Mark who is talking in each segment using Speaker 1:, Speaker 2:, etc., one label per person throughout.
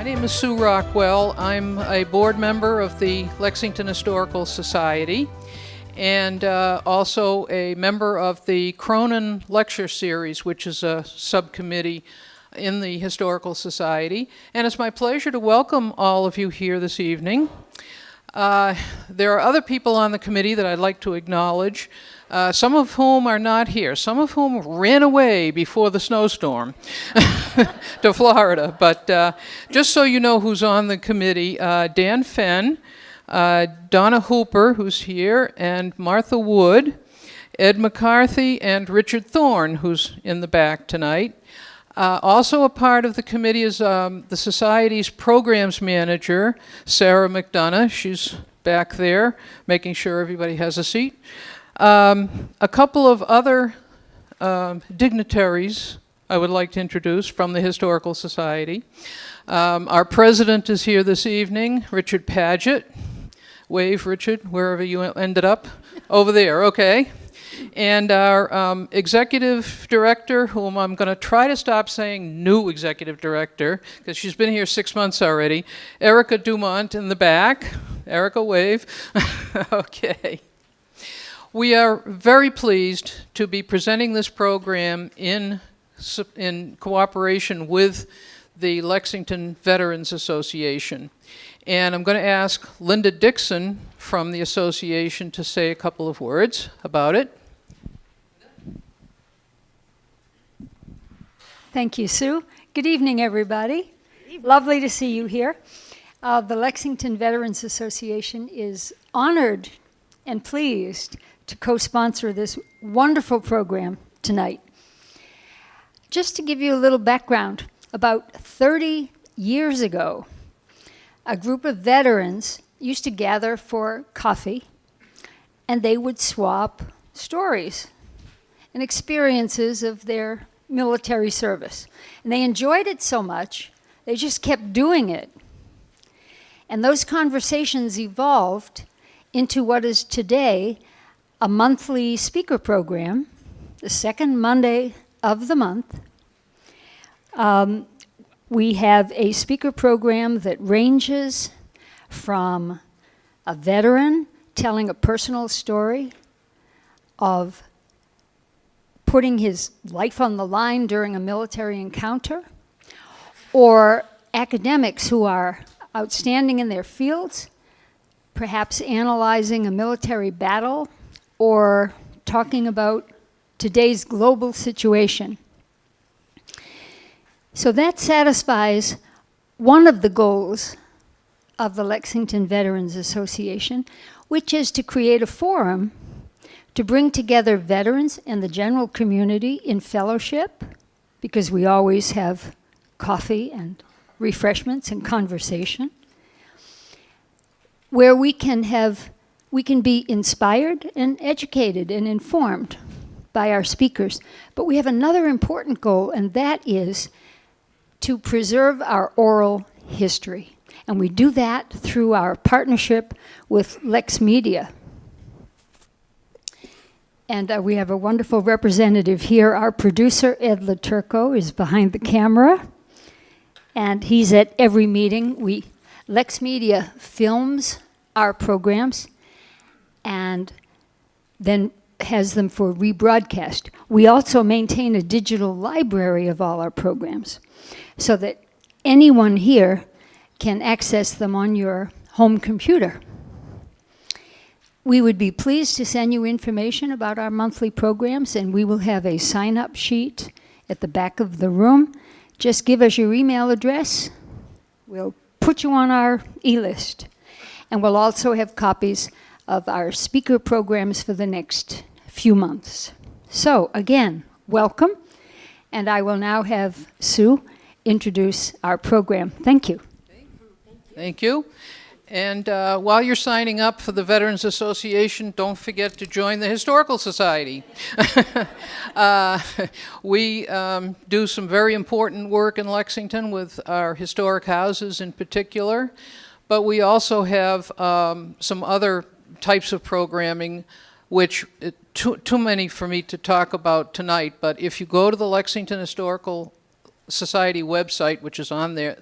Speaker 1: name is Sue Rockwell. I'm a board member of the Lexington Historical Society and also a member of the Cronin Lecture Series, which is a subcommittee in the Historical Society. And it's my pleasure to welcome all of you here this evening. There are other people on the committee that I'd like to acknowledge, some of whom are not here, some of whom ran away before the snowstorm to Florida. But just so you know who's on the committee, Dan Fenn, Donna Hooper, who's here, and Martha Wood, Ed McCarthy, and Richard Thorne, who's in the back tonight. Also a part of the committee is the Society's programs manager, Sarah McDonough. She's back there, making sure everybody has a seat. A couple of other dignitaries I would like to introduce from the Historical Society. Our president is here this evening, Richard Paget. Wave, Richard, wherever you ended up. Over there, okay. And our executive director, whom I'm going to try to stop saying new executive director, because she's been here 6 months already, Erica Dumont in the back. Erica, wave. Okay. We are very pleased to be presenting this program in cooperation with the Lexington Veterans Association. And I'm going to ask Linda Dixon from the association to say a couple of words about it.
Speaker 2: Thank you, Sue. Good evening, everybody. Lovely to see you here. The Lexington Veterans Association is honored and pleased to co-sponsor this wonderful program tonight. Just to give you a little background, about 30 years ago, a group of veterans used to gather for coffee, and they would swap stories and experiences of their military service. And they enjoyed it so much, they just kept doing it. And those conversations evolved into what is today a monthly speaker program, the second Monday of the month. We have a speaker program that ranges from a veteran telling a personal story of putting his life on the line during a military encounter, or academics who are outstanding in their fields, perhaps analyzing a military battle or talking about today's global situation. So that satisfies one of the goals of the Lexington Veterans Association, which is to create a forum to bring together veterans and the general community in fellowship, because we always have coffee and refreshments and conversation, where we can be inspired and educated and informed by our speakers. But we have another important goal, and that is to preserve our oral history. And we do that through our partnership with LexMedia. And we have a wonderful representative here. Our producer, Ed LaTurco, is behind the camera. And he's at every meeting. LexMedia films our programs and then has them for rebroadcast. We also maintain a digital library of all our programs so that anyone here can access them on your home computer. We would be pleased to send you information about our monthly programs, and we will have a sign-up sheet at the back of the room. Just give us your email address. We'll put you on our e-list. And we'll also have copies of our speaker programs for the next few months. So, again, welcome. And I will now have Sue introduce our program. Thank you.
Speaker 1: Thank you. And while you're signing up for the Veterans Association, don't forget to join the Historical Society. We do some very important work in Lexington with our historic houses in particular, but we also have some other types of programming, which too many for me to talk about tonight. But if you go to the Lexington Historical Society website, which is on there,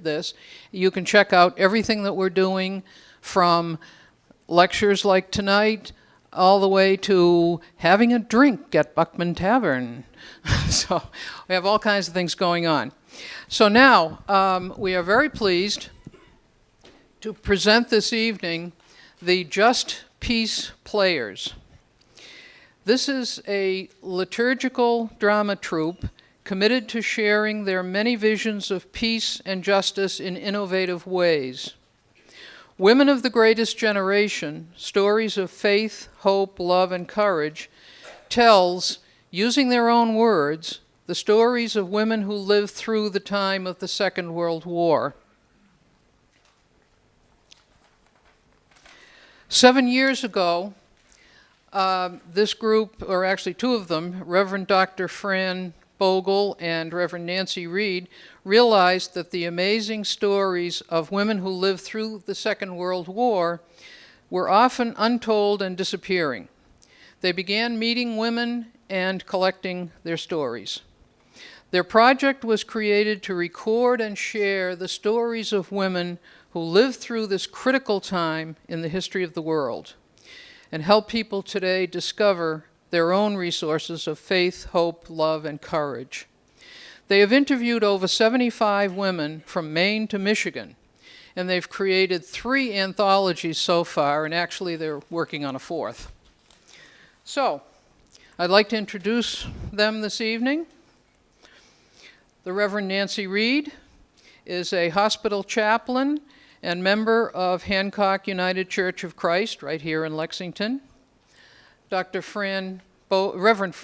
Speaker 1: you can check out everything that we're doing, from lectures like tonight all the way to having a drink at Buckman Tavern. So we have all kinds of things going on. So now we are very pleased to present this evening the Just Peace Players. This is a liturgical drama troupe committed to sharing their many visions of peace and justice in innovative ways. Women of the Greatest Generation, Stories of Faith, Hope, Love, and Courage, tells, using their own words, the stories of women who lived through the time of the Second World War. 7 years ago, this group, or actually two of them, Reverend Dr. Fran Bogle and Reverend Nancy Reed, realized that the amazing stories of women who lived through the Second World War were often untold and disappearing. They began meeting women and collecting their stories. Their project was created to record and share the stories of women who lived through this critical time in the history of the world, and help people today discover their own resources of faith, hope, love, and courage. They have interviewed over 75 women from Maine to Michigan, and they've created 3 anthologies so far, and actually they're working on a 4th. So, I'd like to introduce them this evening. The Reverend Nancy Reed is a hospital chaplain and member of Hancock United Church of Christ, right here in Lexington. Reverend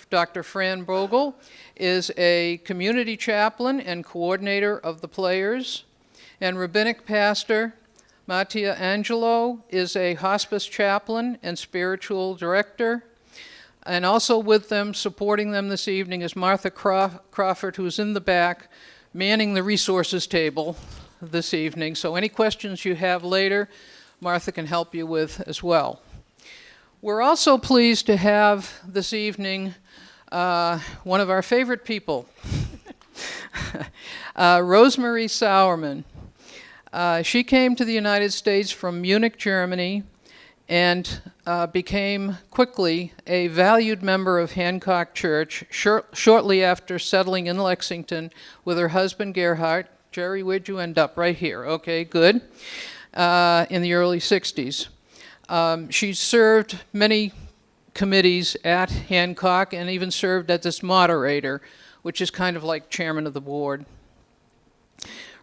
Speaker 1: Dr. Fran Bogle is a community chaplain and coordinator of the Players, and rabbinic pastor Mattia Angelo is a hospice chaplain and spiritual director. And also with them, supporting them this evening, is Martha Crawford, who's in the back, manning the resources table this evening. So any questions you have later, Martha can help you with as well. We're also pleased to have this evening one of our favorite people, Rosemarie Cerumen. She came to the United States from Munich, Germany, and became quickly a valued member of Hancock Church shortly after settling in Lexington with her husband Gerhard. Jerry, where'd you end up? Right here. Okay, good. In the early 60s. She served many committees at Hancock and even served as its moderator, which is kind of like chairman of the board.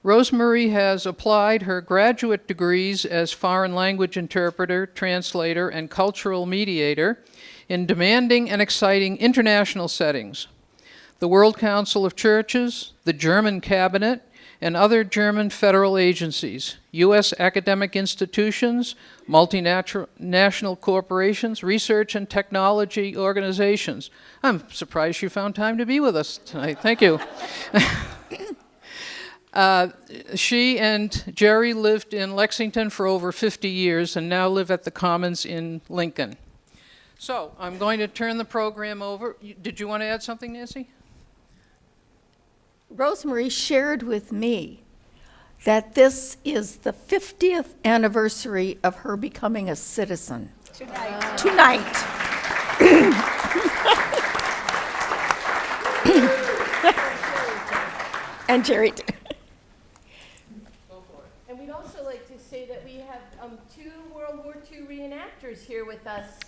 Speaker 1: Rosemarie has applied her graduate degrees as foreign language interpreter, translator, and cultural mediator in demanding and exciting international settings. The World Council of Churches, the German Cabinet, and other German federal agencies, U.S. academic institutions, multinational corporations, research and technology organizations. I'm surprised you found time to be with us tonight. Thank you. She and Jerry lived in Lexington for over 50 years and now live at the Commons in Lincoln. So I'm going to turn the program over. Did you want to add something, Nancy?
Speaker 3: Rosemarie shared with me that this is the 50th anniversary of her becoming a citizen. Tonight. And Jerry did.
Speaker 4: And we'd also like to say that we have 2 World War II reenactors here with us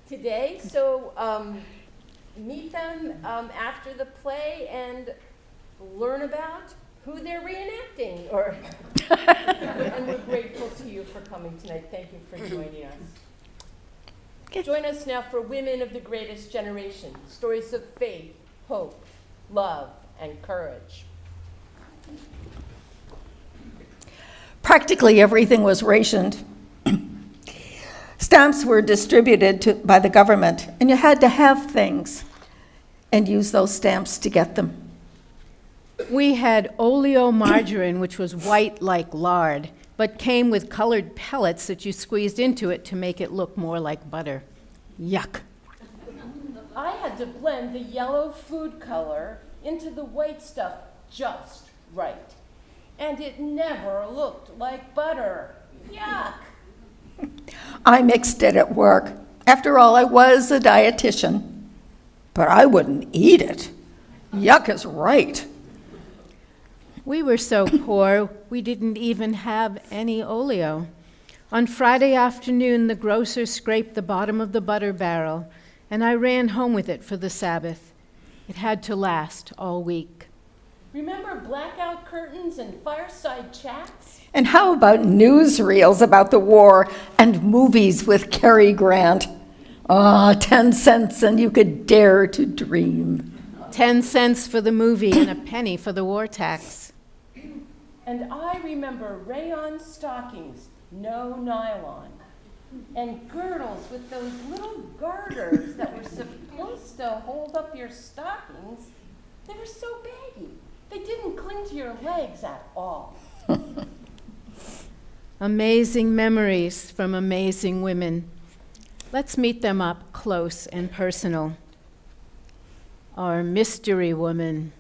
Speaker 4: today. So meet them after the play and learn about who they're reenacting. And we're grateful to you for coming tonight. Thank you for joining us.
Speaker 3: Okay.
Speaker 4: Join us now for Women of the Greatest Generation, stories of faith, hope, love, and courage.
Speaker 3: Practically everything was rationed. Stamps were distributed by the government, and you had to have things and use those stamps to get them.
Speaker 5: We had Oleo Margarine, which was white like lard, but came with colored pellets that you squeezed into it to make it look more like butter. Yuck.
Speaker 4: I had to blend the yellow food color into the white stuff just right. And it never looked like butter. Yuck.
Speaker 3: I mixed it at work. After all, I was a dietitian. But I wouldn't eat it. Yuck is right.
Speaker 5: We were so poor, we didn't even have any Oleo. On Friday afternoon, the grocer scraped the bottom of the butter barrel, and I ran home with it for the Sabbath. It had to last all week.
Speaker 4: Remember blackout curtains and fireside chats?
Speaker 3: And how about newsreels about the war and movies with Cary Grant? 10 cents and you could dare to dream.
Speaker 5: 10 cents for the movie and a penny for the war tax.
Speaker 4: And I remember rayon stockings, no nylon, and girdles with those little garters that were supposed to hold up your stockings. They were so baggy. They didn't cling to your legs at all.
Speaker 5: Amazing memories from amazing women. Let's meet them up close and personal. Our mystery woman.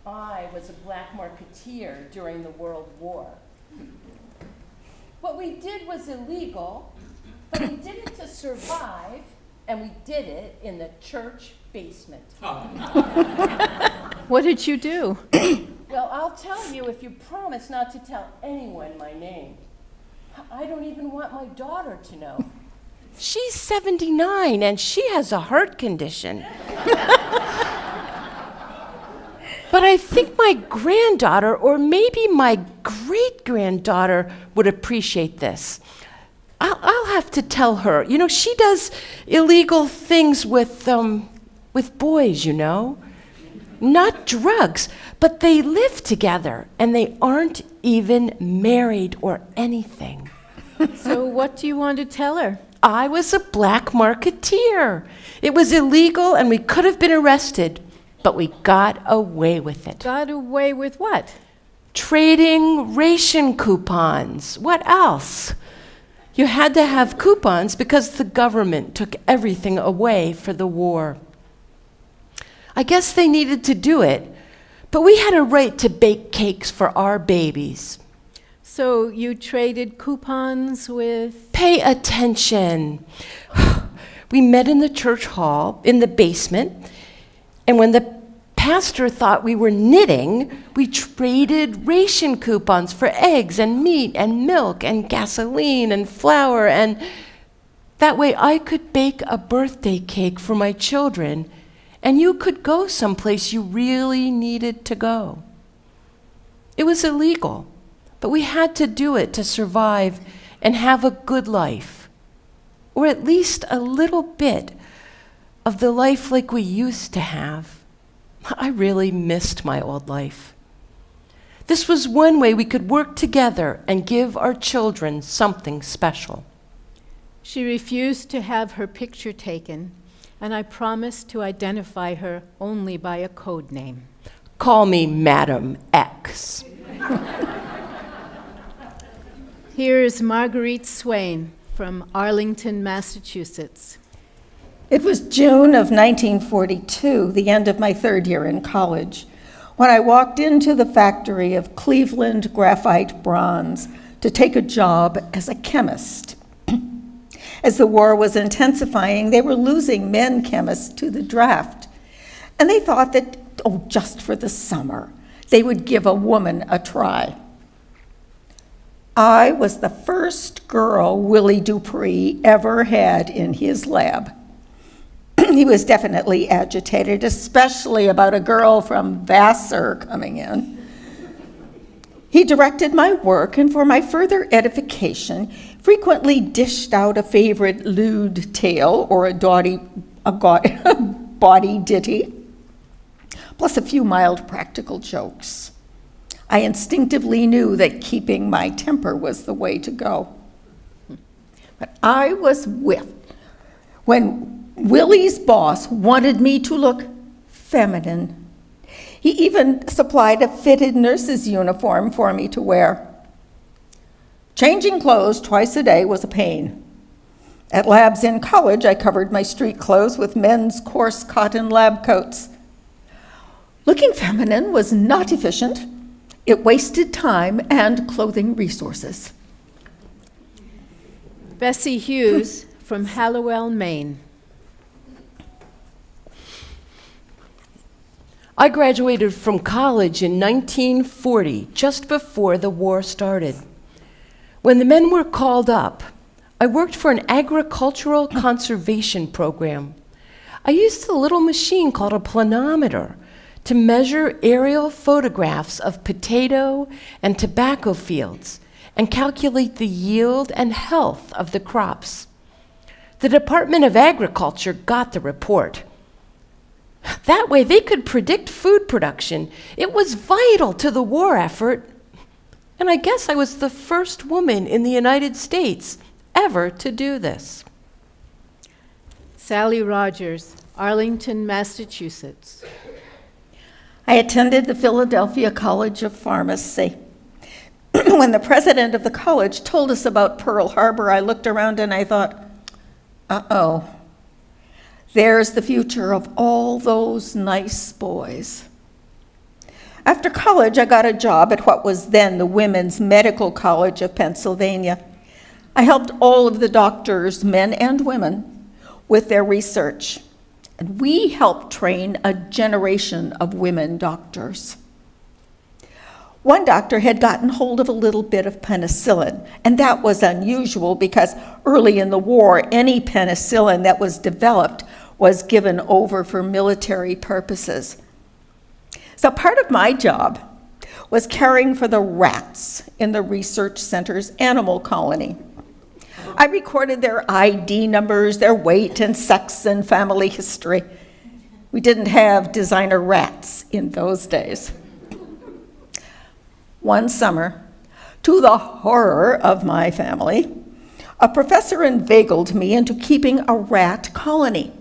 Speaker 4: I was a black marketeer during the World War. What we did was illegal, but we did it to survive, and we did it in the church basement.
Speaker 5: What did you do?
Speaker 4: Well, I'll tell you if you promise not to tell anyone my name. I don't even want my daughter to know.
Speaker 6: She's 79 and she has a heart condition. But I think my granddaughter, or maybe my great-granddaughter, would appreciate this. I'll have to tell her. You know, she does illegal things with boys, you know. Not drugs, but they live together, and they aren't even married or anything.
Speaker 5: So what do you want to tell her?
Speaker 6: I was a black marketeer. It was illegal, and we could have been arrested, but we got away with it.
Speaker 5: Got away with what?
Speaker 6: Trading ration coupons. What else? You had to have coupons because the government took everything away for the war. I guess they needed to do it, but we had a right to bake cakes for our babies.
Speaker 5: So you traded coupons with?
Speaker 6: Pay attention. We met in the church hall, in the basement, and when the pastor thought we were knitting, we traded ration coupons for eggs and meat and milk and gasoline and flour, and that way I could bake a birthday cake for my children, and you could go someplace you really needed to go. It was illegal, but we had to do it to survive and have a good life, or at least a little bit of the life like we used to have. I really missed my old life. This was one way we could work together and give our children something special.
Speaker 5: She refused to have her picture taken, and I promised to identify her only by a code name.
Speaker 6: Call me Madam X.
Speaker 5: Here is Marguerite Swain from Arlington, Massachusetts.
Speaker 3: It was June of 1942, the end of my third year in college, when I walked into the factory of Cleveland Graphite Bronze to take a job as a chemist. As the war was intensifying, they were losing men chemists to the draft. And they thought that, just for the summer, they would give a woman a try. I was the first girl Willie Dupree ever had in his lab. He was definitely agitated, especially about a girl from Vassar coming in. He directed my work, and for my further edification, frequently dished out a favorite lewd tale or a bawdy ditty, plus a few mild practical jokes. I instinctively knew that keeping my temper was the way to go. But I was whipped when Willie's boss wanted me to look feminine. He even supplied a fitted nurse's uniform for me to wear. Changing clothes twice a day was a pain. At labs in college, I covered my street clothes with men's coarse cotton lab coats. Looking feminine was not efficient. It wasted time and clothing resources.
Speaker 5: Bessie Hughes from Hallowell, Maine.
Speaker 6: I graduated from college in 1940, just before the war started. When the men were called up, I worked for an agricultural conservation program. I used a little machine called a planometer to measure aerial photographs of potato and tobacco fields and calculate the yield and health of the crops. The Department of Agriculture got the report. That way they could predict food production. It was vital to the war effort. And I guess I was the first woman in the United States ever to do this.
Speaker 5: Sally Rogers, Arlington, Massachusetts.
Speaker 3: I attended the Philadelphia College of Pharmacy. When the president of the college told us about Pearl Harbor, I looked around and I thought, uh-oh, there's the future of all those nice boys. After college, I got a job at what was then the Women's Medical College of Pennsylvania. I helped all of the doctors, men and women, with their research. And we helped train a generation of women doctors. One doctor had gotten hold of a little bit of penicillin, and that was unusual because early in the war, any penicillin that was developed was given over for military purposes. So part of my job was caring for the rats in the research center's animal colony. I recorded their ID numbers, their weight and sex and family history. We didn't have designer rats in those days. One summer, to the horror of my family, a professor inveigled me into keeping a rat colony.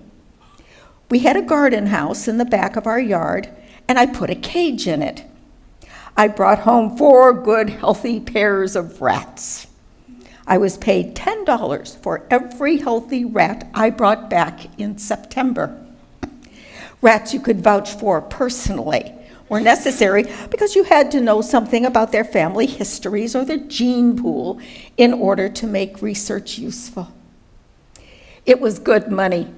Speaker 3: We had a garden house in the back of our yard, and I put a cage in it. I brought home 4 good, healthy pairs of rats. I was paid $10 for every healthy rat I brought back in September. Rats you could vouch for personally were necessary because you had to know something about their family histories or their gene pool in order to make research useful. It was good money.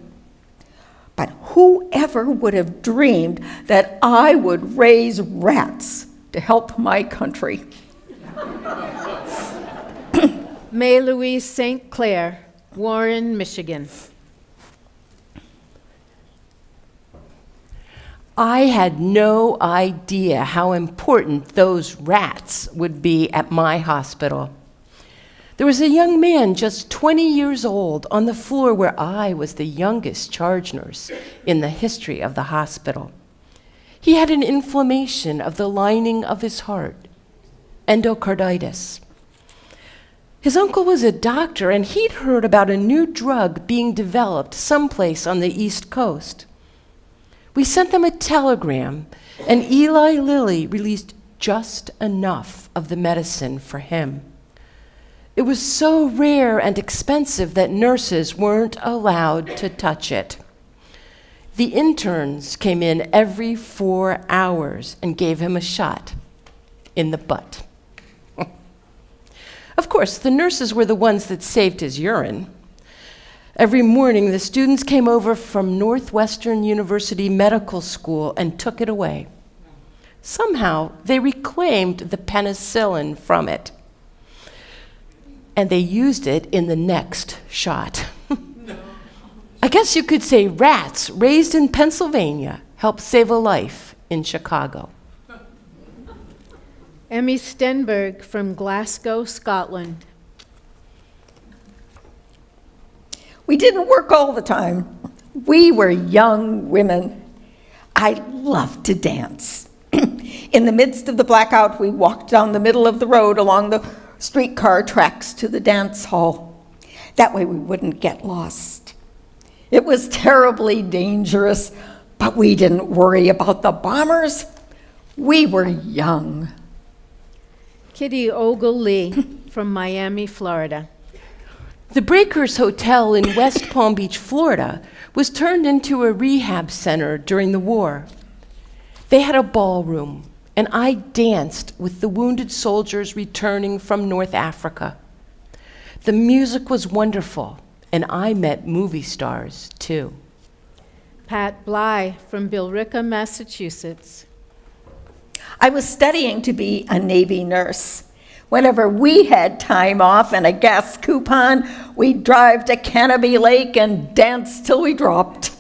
Speaker 3: But whoever would have dreamed that I would raise rats to help my country?
Speaker 5: May Louise St. Clair, Warren, Michigan.
Speaker 6: I had no idea how important those rats would be at my hospital. There was a young man just 20 years old on the floor where I was the youngest charge nurse in the history of the hospital. He had an inflammation of the lining of his heart, endocarditis. His uncle was a doctor, and he'd heard about a new drug being developed someplace on the East Coast. We sent them a telegram, and Eli Lilly released just enough of the medicine for him. It was so rare and expensive that nurses weren't allowed to touch it. The interns came in every 4 hours and gave him a shot in the butt. Of course, the nurses were the ones that saved his urine. Every morning, the students came over from Northwestern University Medical School and took it away. Somehow, they reclaimed the penicillin from it. And they used it in the next shot. I guess you could say rats raised in Pennsylvania helped save a life in Chicago.
Speaker 5: Emmie Stenberg from Glasgow, Scotland.
Speaker 3: We didn't work all the time. We were young women. I loved to dance. In the midst of the blackout, we walked down the middle of the road along the streetcar tracks to the dance hall. That way we wouldn't get lost. It was terribly dangerous, but we didn't worry about the bombers. We were young.
Speaker 5: Kitty Ogle Lee from Miami, Florida.
Speaker 6: The Breakers Hotel in West Palm Beach, Florida, was turned into a rehab center during the war. They had a ballroom, and I danced with the wounded soldiers returning from North Africa. The music was wonderful, and I met movie stars, too.
Speaker 5: Pat Bly from Billerica, Massachusetts.
Speaker 3: I was studying to be a Navy nurse. Whenever we had time off and a gas coupon, we'd drive to Canopy Lake and dance till we dropped.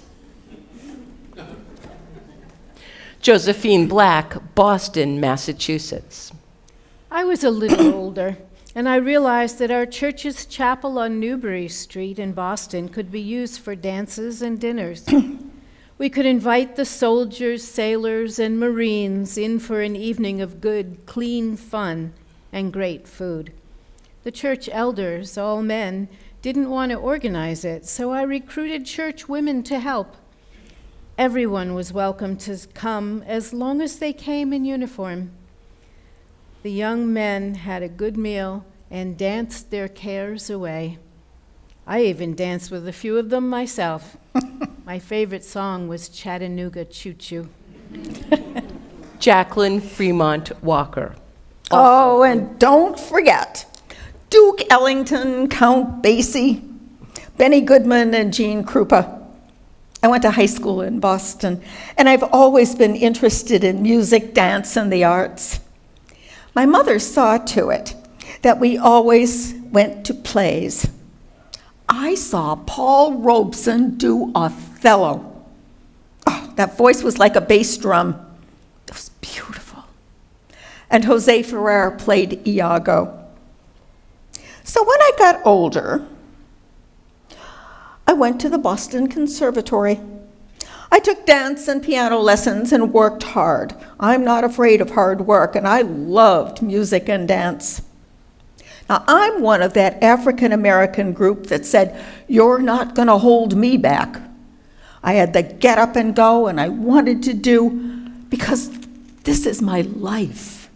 Speaker 6: Josephine Black, Boston, Massachusetts.
Speaker 5: I was a little older, and I realized that our church's chapel on Newbury Street in Boston could be used for dances and dinners. We could invite the soldiers, sailors, and Marines in for an evening of good, clean fun and great food. The church elders, all men, didn't want to organize it, so I recruited church women to help. Everyone was welcome to come as long as they came in uniform. The young men had a good meal and danced their cares away. I even danced with a few of them myself. My favorite song was Chattanooga Choo Choo.
Speaker 6: Jacqueline Fremont Walker.
Speaker 3: Oh, and don't forget Duke Ellington, Count Basie, Benny Goodman, and Jean Krupa. I went to high school in Boston, and I've always been interested in music, dance, and the arts. My mother saw to it that we always went to plays. I saw Paul Robeson do Othello. Oh, that voice was like a bass drum. It was beautiful. And Jose Ferrer played Iago. So when I got older, I went to the Boston Conservatory. I took dance and piano lessons and worked hard. I'm not afraid of hard work, and I loved music and dance. Now, I'm one of that African-American group that said, "You're not going to hold me back." I had to get up and go, and I wanted to do, because this is my life.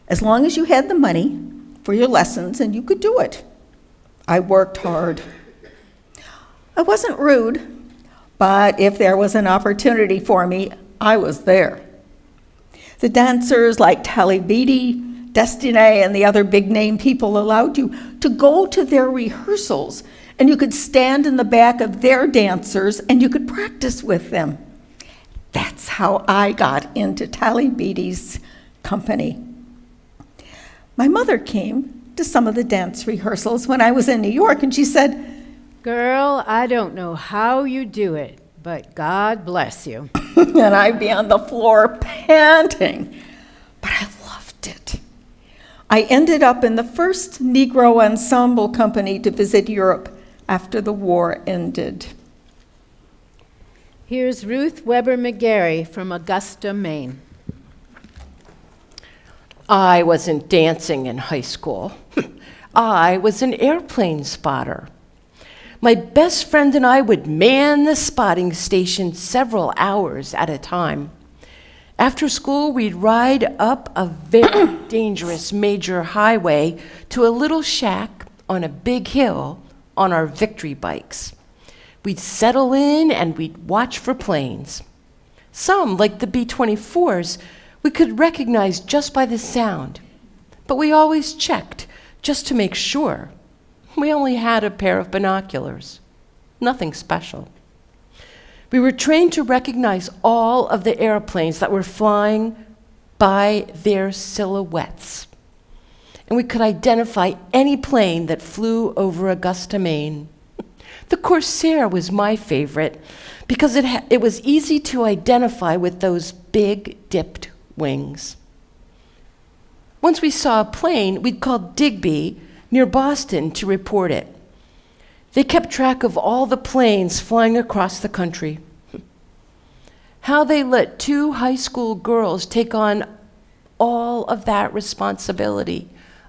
Speaker 3: As long as you had the money for your lessons, and you could do it. I worked hard. I wasn't rude, but if there was an opportunity for me, I was there. The dancers like Tally Beatty, Destiny, and the other big-name people allowed you to go to their rehearsals, and you could stand in the back of their dancers, and you could practice with them. That's how I got into Tally Beatty's company. My mother came to some of the dance rehearsals when I was in New York, and she said,
Speaker 5: Girl, I don't know how you do it, but God bless you.
Speaker 3: and I'd be on the floor panting, but I loved it. I ended up in the first Negro ensemble company to visit Europe after the war ended.
Speaker 5: Here's Ruth Weber McGary from Augusta, Maine.
Speaker 6: I wasn't dancing in high school. I was an airplane spotter. My best friend and I would man the spotting station several hours at a time. After school, we'd ride up a very dangerous major highway to a little shack on a big hill on our victory bikes. We'd settle in and we'd watch for planes. Some, like the B-24s, we could recognize just by the sound, but we always checked just to make sure. We only had a pair of binoculars, nothing special. We were trained to recognize all of the airplanes that were flying by their silhouettes. And we could identify any plane that flew over Augusta, Maine. The Corsair was my favorite because it was easy to identify with those big dipped wings. Once we saw a plane, we'd call Digby near Boston to report it. They kept track of all the planes flying across the country. How they let two high school girls take on all of that responsibility,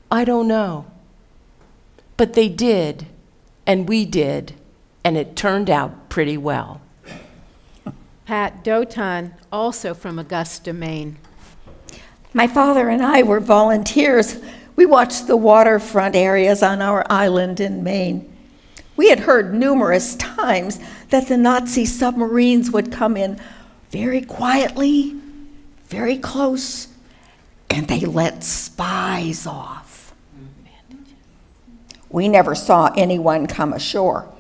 Speaker 6: I don't know. But they did, and we did, and it turned out pretty well.
Speaker 5: Pat Doulton, also from Augusta, Maine.
Speaker 3: My father and I were volunteers. We watched the waterfront areas on our island in Maine. We had heard numerous times that the Nazi submarines would come in very quietly very close, and they let spies off. We never saw anyone come ashore,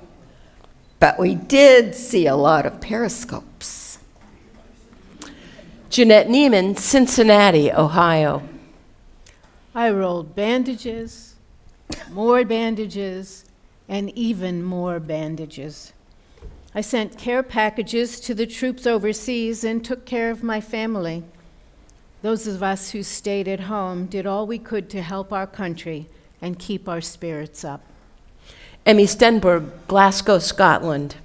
Speaker 3: but we did see a lot of periscopes.
Speaker 6: Jeanette Nieman, Cincinnati, Ohio.
Speaker 5: I rolled bandages, more bandages, and even more bandages. I sent care packages to the troops overseas and took care of my family. Those of us who stayed at home did all we could to help our country and keep our spirits up.
Speaker 6: Emmie Stenberg, Glasgow, Scotland.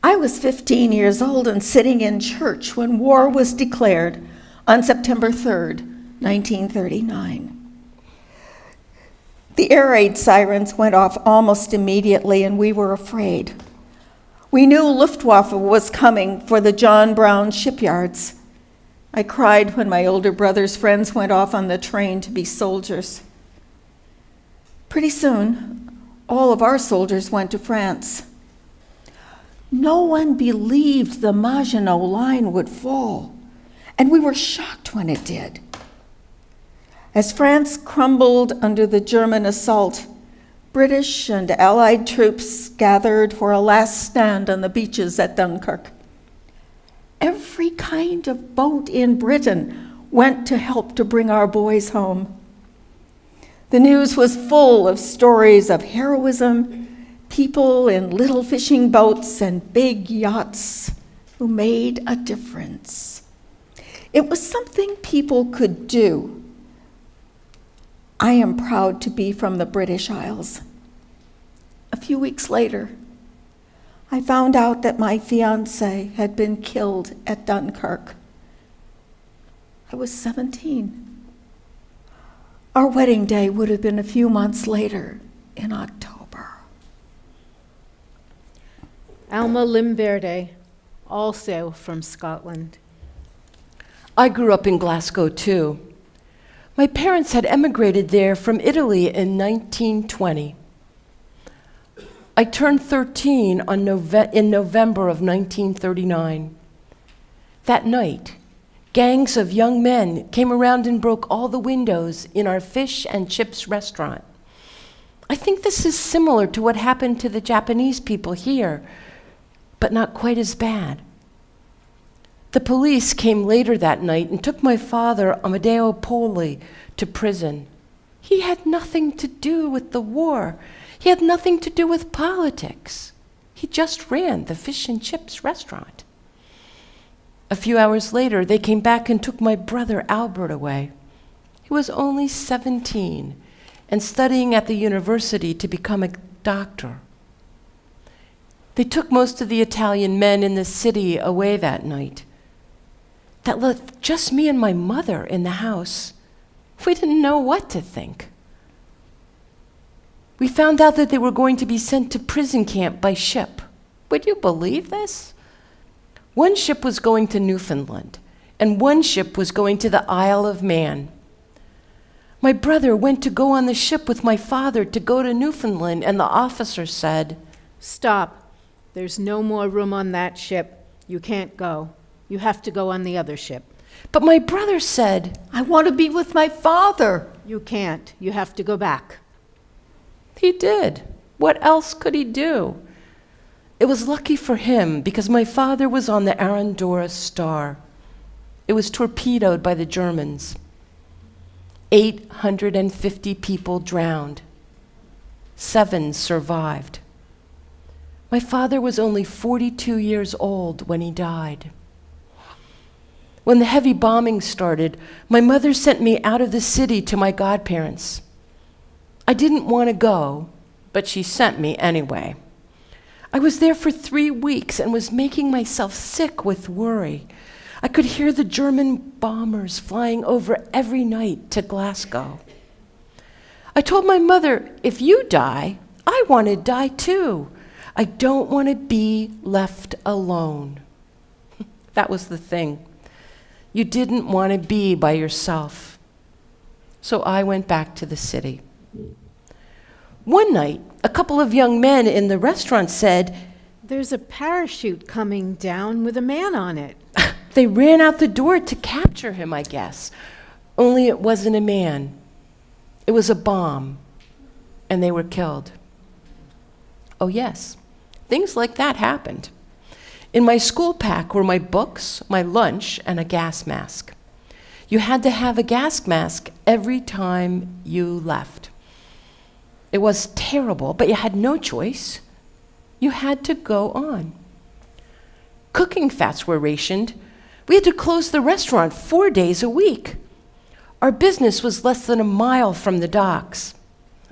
Speaker 3: I was 15 years old and sitting in church when war was declared on September 3rd, 1939. The air raid sirens went off almost immediately, and we were afraid. We knew Luftwaffe was coming for the John Brown shipyards. I cried when my older brother's friends went off on the train to be soldiers. Pretty soon, all of our soldiers went to France. No one believed the Maginot Line would fall, and we were shocked when it did. As France crumbled under the German assault, British and Allied troops gathered for a last stand on the beaches at Dunkirk. Every kind of boat in Britain went to help to bring our boys home. The news was full of stories of heroism, people in little fishing boats and big yachts who made a difference. It was something people could do. I am proud to be from the British Isles. A few weeks later, I found out that my fiancé had been killed at Dunkirk. I was 17. Our wedding day would have been a few months later in October.
Speaker 5: Alma Lim Verde, also from Scotland.
Speaker 6: I grew up in Glasgow, too. My parents had emigrated there from Italy in 1920. I turned 13 in November of 1939. That night, gangs of young men came around and broke all the windows in our fish and chips restaurant. I think this is similar to what happened to the Japanese people here, but not quite as bad. The police came later that night and took my father, Amedeo Poli, to prison. He had nothing to do with the war. He had nothing to do with politics. He just ran the fish and chips restaurant. A few hours later, they came back and took my brother Albert away. He was only 17 and studying at the university to become a doctor. They took most of the Italian men in the city away that night. That left just me and my mother in the house. We didn't know what to think. We found out that they were going to be sent to prison camp by ship. Would you believe this? One ship was going to Newfoundland, and one ship was going to the Isle of Man. My brother went to go on the ship with my father to go to Newfoundland, and the officer said,
Speaker 5: Stop. There's no more room on that ship. You can't go. You have to go on the other ship.
Speaker 6: But my brother said,
Speaker 3: I want to be with my father.
Speaker 5: You can't. You have to go back.
Speaker 6: He did. What else could he do? It was lucky for him because my father was on the Arandora Star. It was torpedoed by the Germans. 850 people drowned. 7 survived. My father was only 42 years old when he died. When the heavy bombing started, my mother sent me out of the city to my godparents. I didn't want to go, but she sent me anyway. I was there for 3 weeks and was making myself sick with worry. I could hear the German bombers flying over every night to Glasgow. I told my mother, if you die, I want to die too. I don't want to be left alone. That was the thing. You didn't want to be by yourself. So I went back to the city. One night, a couple of young men in the restaurant said,
Speaker 5: There's a parachute coming down with a man on it.
Speaker 6: They ran out the door to capture him, I guess. Only it wasn't a man. It was a bomb, and they were killed. Oh yes, things like that happened. In my school pack were my books, my lunch, and a gas mask. You had to have a gas mask every time you left. It was terrible, but you had no choice. You had to go on. Cooking fats were rationed. We had to close the restaurant 4 days a week. Our business was less than a mile from the docks.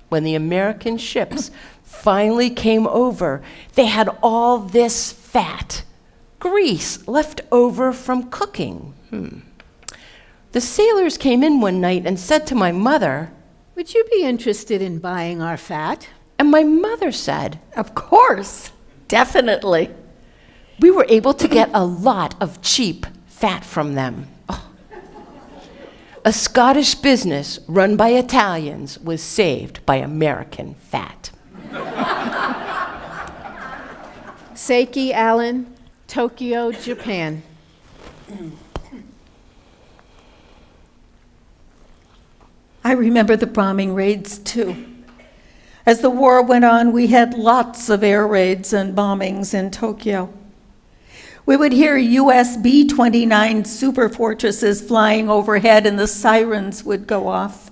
Speaker 6: When the American ships finally came over, they had all this fat, grease left over from cooking. The sailors came in one night and said to my mother,
Speaker 5: Would you be interested in buying our fat?
Speaker 6: and my mother said,
Speaker 3: Of course, definitely.
Speaker 6: we were able to get a lot of cheap fat from them. Oh. A Scottish business run by Italians was saved by American fat.
Speaker 5: Seiki Allen, Tokyo, Japan.
Speaker 3: I remember the bombing raids too. As the war went on, we had lots of air raids and bombings in Tokyo. We would hear US B-29 super fortresses flying overhead and the sirens would go off.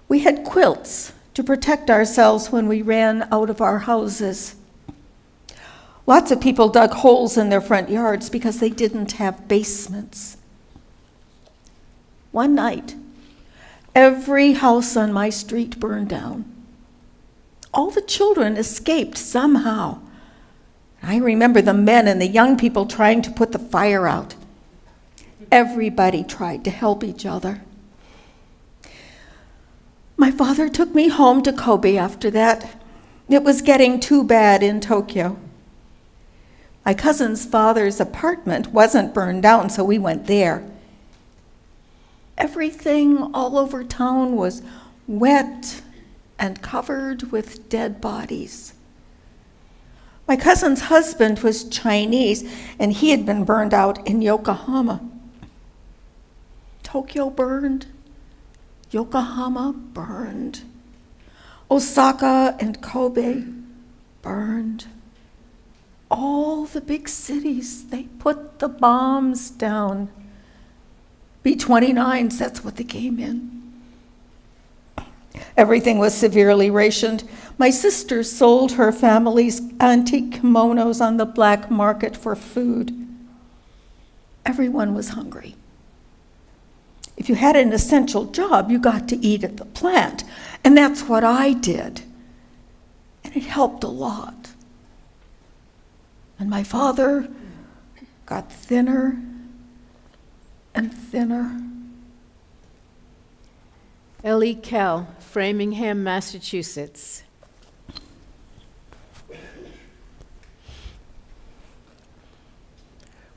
Speaker 3: We had quilts to protect ourselves when we ran out of our houses. Lots of people dug holes in their front yards because they didn't have basements. One night, every house on my street burned down. All the children escaped somehow. I remember the men and the young people trying to put the fire out. Everybody tried to help each other. My father took me home to Kobe after that. It was getting too bad in Tokyo. My cousin's father's apartment wasn't burned down, so we went there. Everything all over town was wet and covered with dead bodies. My cousin's husband was Chinese, and he had been burned out in Yokohama. Tokyo burned. Yokohama burned. Osaka and Kobe burned. All the big cities, they put the bombs down. B-29s, that's what they came in. Everything was severely rationed. My sister sold her family's antique kimonos on the black market for food. Everyone was hungry. If you had an essential job, you got to eat at the plant, and that's what I did. And it helped a lot. And my father got thinner and thinner.
Speaker 5: Ellie Kell, Framingham, Massachusetts.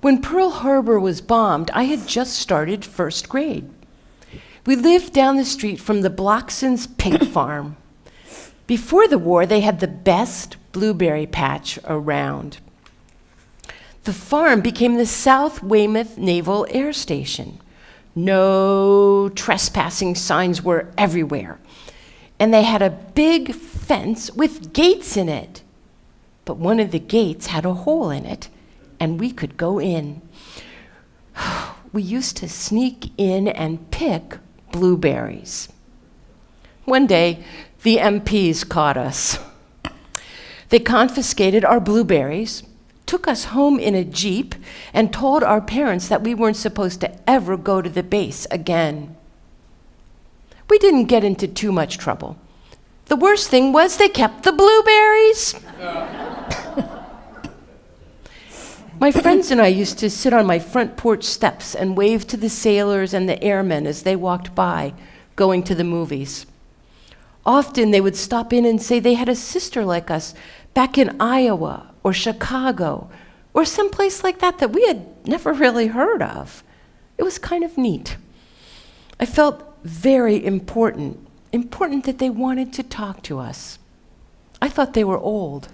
Speaker 6: When Pearl Harbor was bombed, I had just started first grade. We lived down the street from the Blocksons' pig farm. Before the war, they had the best blueberry patch around. The farm became the South Weymouth Naval Air Station. No trespassing signs were everywhere. And they had a big fence with gates in it. But one of the gates had a hole in it, and we could go in. We used to sneak in and pick blueberries. One day, the MPs caught us. They confiscated our blueberries, took us home in a Jeep, and told our parents that we weren't supposed to ever go to the base again. We didn't get into too much trouble. The worst thing was they kept the blueberries. My friends and I used to sit on my front porch steps and wave to the sailors and the airmen as they walked by, going to the movies. Often they would stop in and say they had a sister like us back in Iowa or Chicago or someplace like that that we had never really heard of. It was kind of neat. I felt very important that they wanted to talk to us. I thought they were old.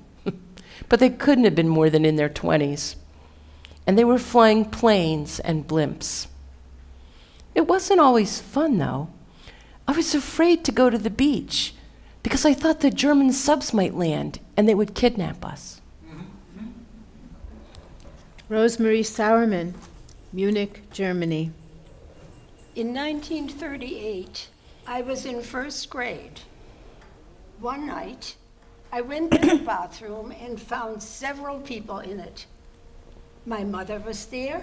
Speaker 6: but they couldn't have been more than in their 20s. And they were flying planes and blimps. It wasn't always fun, though. I was afraid to go to the beach because I thought the German subs might land and they would kidnap us.
Speaker 5: Rosemarie Cerumen, Munich, Germany.
Speaker 7: In 1938, I was in first grade. One night, I went to the bathroom and found several people in it. My mother was there,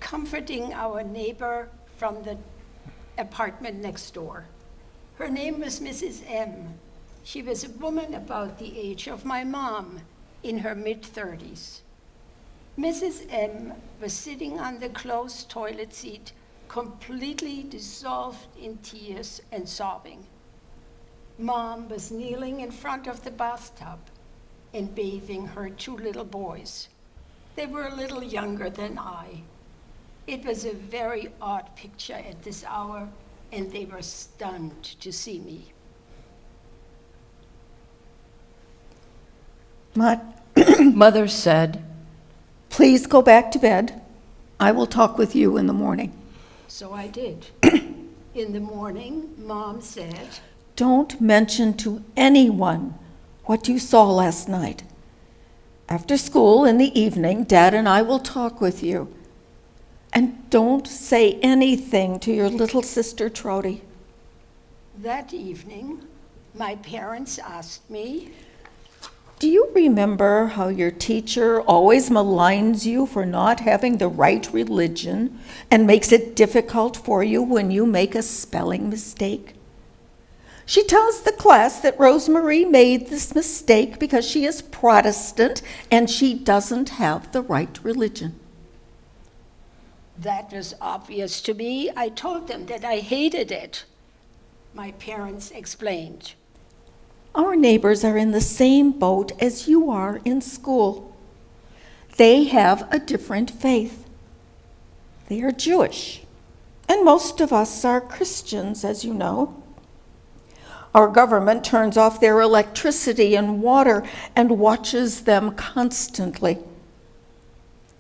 Speaker 7: comforting our neighbor from the apartment next door. Her name was Mrs. M. She was a woman about the age of my mom, in her mid-30s. Mrs. M was sitting on the closed toilet seat, completely dissolved in tears and sobbing. Mom was kneeling in front of the bathtub and bathing her 2 little boys. They were a little younger than I. It was a very odd picture at this hour, and they were stunned to see me.
Speaker 6: Mother said,
Speaker 3: Please go back to bed. I will talk with you in the morning.
Speaker 7: So I did. In the morning, Mom said,
Speaker 3: Don't mention to anyone what you saw last night. After school in the evening, Dad and I will talk with you. And don't say anything to your little sister, Trody.
Speaker 7: that evening, my parents asked me,
Speaker 3: Do you remember how your teacher always maligns you for not having the right religion and makes it difficult for you when you make a spelling mistake? She tells the class that Rosemarie made this mistake because she is Protestant and she doesn't have the right religion.
Speaker 7: that was obvious to me. I told them that I hated it. My parents explained.
Speaker 3: Our neighbors are in the same boat as you are in school. They have a different faith. They are Jewish, and most of us are Christians, as you know. Our government turns off their electricity and water and watches them constantly.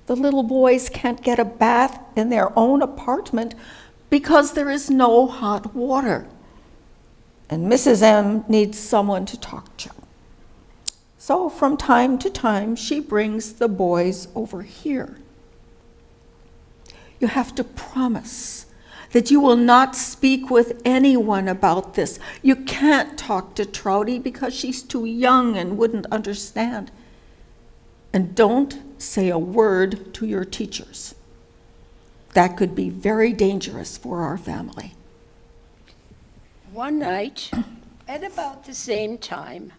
Speaker 3: The little boys can't get a bath in their own apartment because there is no hot water. And Mrs. M needs someone to talk to. So from time to time, she brings the boys over here. You have to promise that you will not speak with anyone about this. You can't talk to Trody because she's too young and wouldn't understand. And don't say a word to your teachers. That could be very dangerous for our family.
Speaker 7: One night, at about the same time,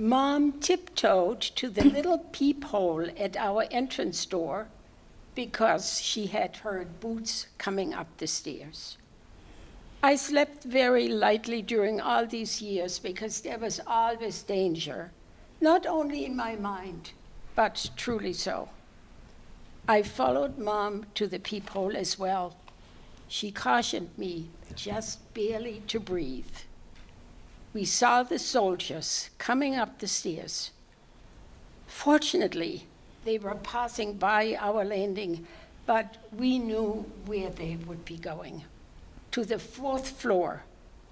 Speaker 7: Mom tiptoed to the little peephole at our entrance door because she had heard boots coming up the stairs. I slept very lightly during all these years because there was always danger, not only in my mind, but truly so. I followed Mom to the peephole as well. She cautioned me just barely to breathe. We saw the soldiers coming up the stairs. Fortunately, they were passing by our landing, but we knew where they would be going. To the 4th floor,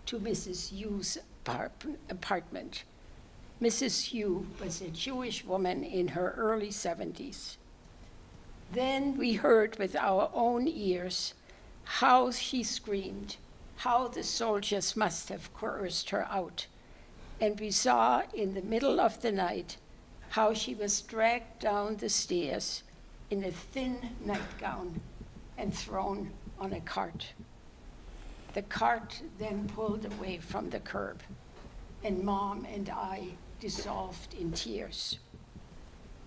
Speaker 7: to Mrs. Hughes' apartment. Mrs. Hughes was a Jewish woman in her early 70s. Then we heard with our own ears how she screamed, how the soldiers must have coerced her out. And we saw in the middle of the night how she was dragged down the stairs in a thin nightgown and thrown on a cart. The cart then pulled away from the curb, and Mom and I dissolved in tears.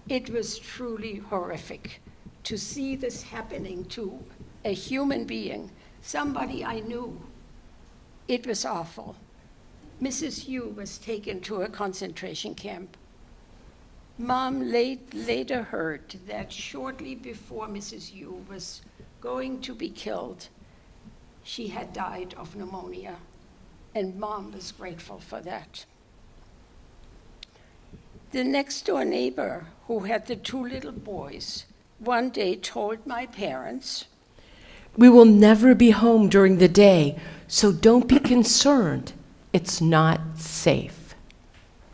Speaker 7: It was truly horrific to see this happening to a human being, somebody I knew. It was awful. Mrs. Hughes was taken to a concentration camp. Mom later heard that shortly before Mrs. Hughes was going to be killed, she had died of pneumonia, and Mom was grateful for that. The next-door neighbor who had the 2 little boys one day told my parents,
Speaker 6: "We will never be home during the day, so don't be concerned. It's not safe."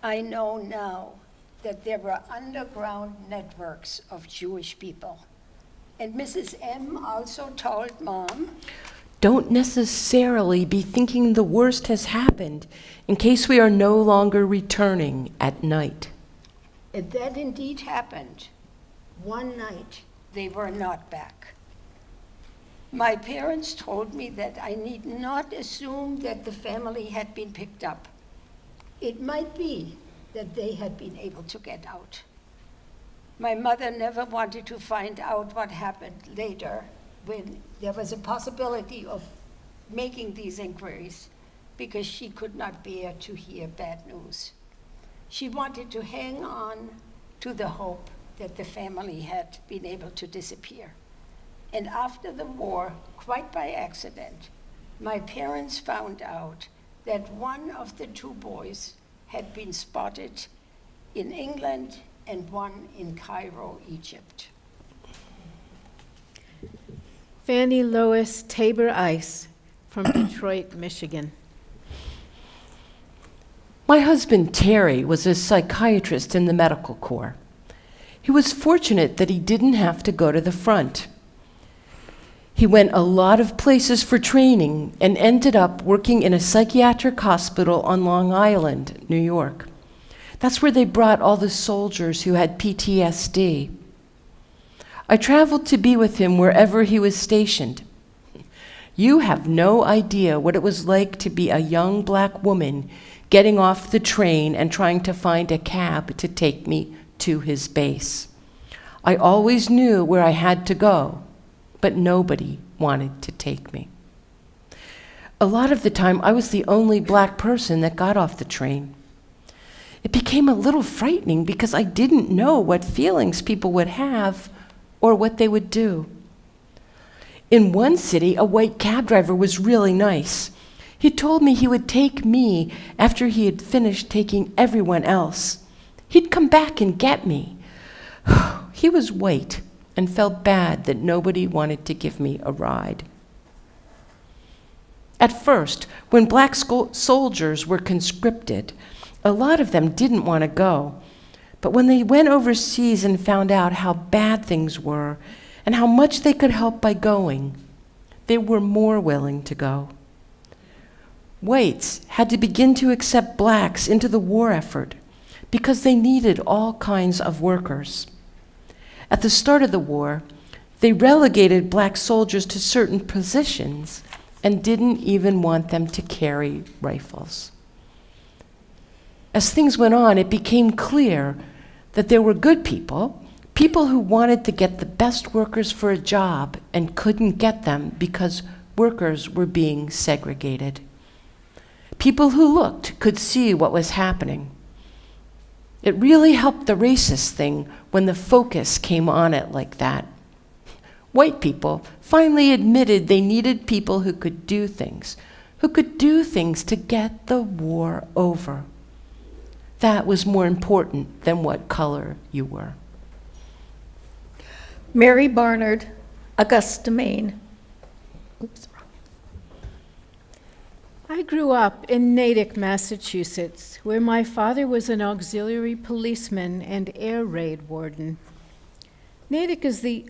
Speaker 7: I know now that there were underground networks of Jewish people. And Mrs. M also told Mom,
Speaker 6: Don't necessarily be thinking the worst has happened in case we are no longer returning at night.
Speaker 7: and that indeed happened. One night, they were not back. My parents told me that I need not assume that the family had been picked up. It might be that they had been able to get out. My mother never wanted to find out what happened later when there was a possibility of making these inquiries because she could not bear to hear bad news. She wanted to hang on to the hope that the family had been able to disappear. And after the war, quite by accident, my parents found out that one of the 2 boys had been spotted in England and one in Cairo, Egypt.
Speaker 5: Fannie Lois Tabor Ice from Detroit, Michigan.
Speaker 6: My husband, Terry, was a psychiatrist in the medical corps. He was fortunate that he didn't have to go to the front. He went a lot of places for training and ended up working in a psychiatric hospital on Long Island, New York. That's where they brought all the soldiers who had PTSD. I traveled to be with him wherever he was stationed. You have no idea what it was like to be a young black woman getting off the train and trying to find a cab to take me to his base. I always knew where I had to go, but nobody wanted to take me. A lot of the time, I was the only black person that got off the train. It became a little frightening because I didn't know what feelings people would have or what they would do. In one city, a white cab driver was really nice. He told me he would take me after he had finished taking everyone else. He'd come back and get me. He was white and felt bad that nobody wanted to give me a ride. At first, when black soldiers were conscripted, a lot of them didn't want to go. But when they went overseas and found out how bad things were and how much they could help by going, they were more willing to go. Whites had to begin to accept blacks into the war effort because they needed all kinds of workers. At the start of the war, they relegated black soldiers to certain positions and didn't even want them to carry rifles. As things went on, it became clear that there were good people, people who wanted to get the best workers for a job and couldn't get them because workers were being segregated. People who looked could see what was happening. It really helped the racist thing when the focus came on it like that. White people finally admitted they needed people who could do things to get the war over. That was more important than what color you were.
Speaker 3: Mary Barnard, Augusta, Maine. Oops.
Speaker 5: I grew up in Natick, Massachusetts, where my father was an auxiliary policeman and air raid warden. Natick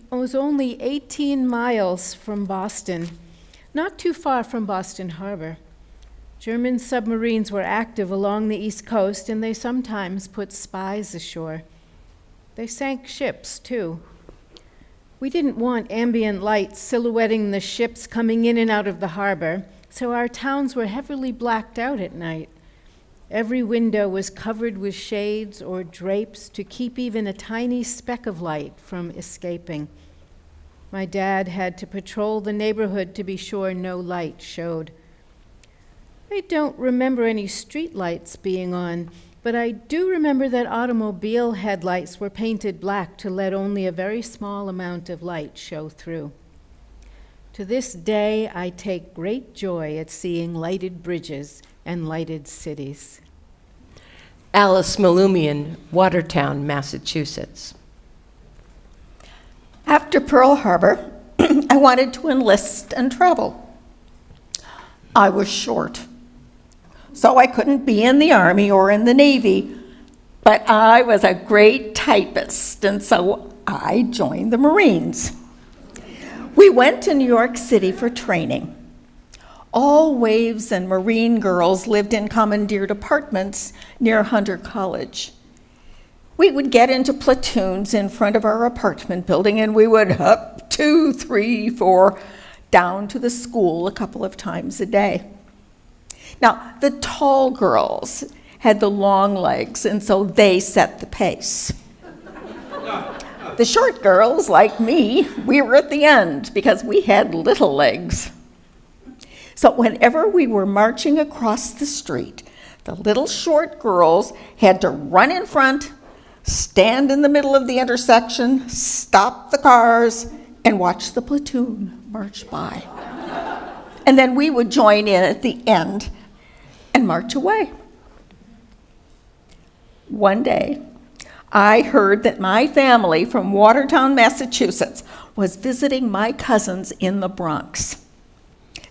Speaker 5: was only 18 miles from Boston, not too far from Boston Harbor. German submarines were active along the East Coast, and they sometimes put spies ashore. They sank ships, too. We didn't want ambient lights silhouetting the ships coming in and out of the harbor, so our towns were heavily blacked out at night. Every window was covered with shades or drapes to keep even a tiny speck of light from escaping. My dad had to patrol the neighborhood to be sure no light showed. I don't remember any street lights being on, but I do remember that automobile headlights were painted black to let only a very small amount of light show through. To this day, I take great joy at seeing lighted bridges and lighted cities.
Speaker 6: Alice Maloomian, Watertown, Massachusetts.
Speaker 3: After Pearl Harbor, I wanted to enlist and travel. I was short, so I couldn't be in the Army or in the Navy, but I was a great typist, and so I joined the Marines. We went to New York City for training. All Waves and Marine girls lived in commandeered apartments near Hunter College. We would get into platoons in front of our apartment building, and we would up 2, 3, 4, down to the school a couple of times a day. Now, the tall girls had the long legs, and so they set the pace. The short girls, like me, we were at the end because we had little legs. So whenever we were marching across the street, the little short girls had to run in front, stand in the middle of the intersection, stop the cars, and watch the platoon march by. And then we would join in at the end and march away. One day, I heard that my family from Watertown, Massachusetts, was visiting my cousins in the Bronx.